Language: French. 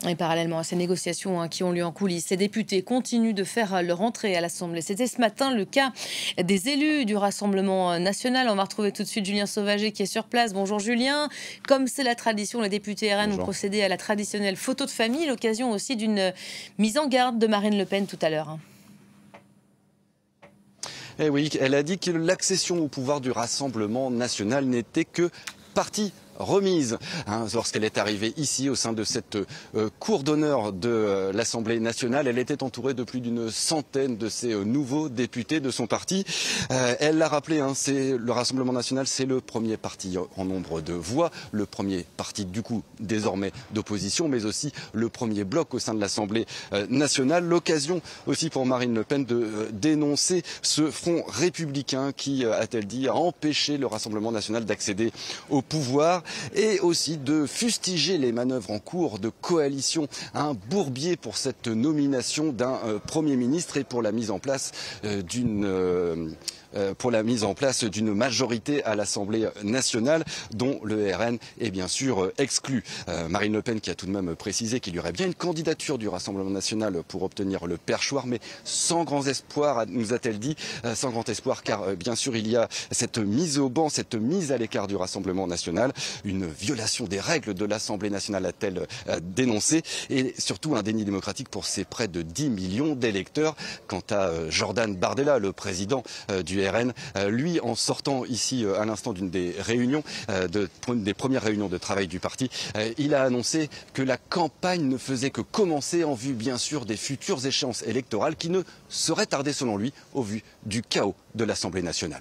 Et parallèlement à ces négociations qui ont lieu en coulisses, les députés continuent de faire leur entrée à l'Assemblée. C'était ce matin le cas des élus du Rassemblement national. On va retrouver tout de suite Julien Sauvager qui est sur place. Bonjour Julien. Comme c'est la tradition, les députés RN ont procédé à la traditionnelle photo de famille, l'occasion aussi d'une mise en garde de Marine Le Pen tout à l'heure. Eh oui, elle a dit que l'accession au pouvoir du Rassemblement national n'était que partie remise lorsqu'elle est arrivée ici au sein de cette cour d'honneur de l'Assemblée nationale. Elle était entourée de plus d'une centaine de ces nouveaux députés de son parti. Elle l'a rappelé, le Rassemblement national, c'est le premier parti en nombre de voix, le premier parti du coup désormais d'opposition, mais aussi le premier bloc au sein de l'Assemblée nationale. L'occasion aussi pour Marine Le Pen de dénoncer ce front républicain qui, a-t-elle dit, a empêché le Rassemblement national d'accéder au pouvoir, et aussi de fustiger les manœuvres en cours de coalition, un bourbier pour cette nomination d'un Premier ministre et pour la mise en place d'une majorité à l'Assemblée nationale dont le RN est bien sûr exclu. Marine Le Pen qui a tout de même précisé qu'il y aurait bien une candidature du Rassemblement national pour obtenir le perchoir, mais sans grand espoir, nous a-t-elle dit, sans grand espoir, car bien sûr il y a cette mise au banc, cette mise à l'écart du Rassemblement national, une violation des règles de l'Assemblée nationale, a-t-elle dénoncé, et surtout un déni démocratique pour ses près de 10 millions d'électeurs. Quant à Jordan Bardella, le président du RN, lui, en sortant ici à l'instant d'une des réunions, des premières réunions de travail du parti, il a annoncé que la campagne ne faisait que commencer en vue bien sûr des futures échéances électorales qui ne seraient tardées selon lui au vu du chaos de l'Assemblée nationale.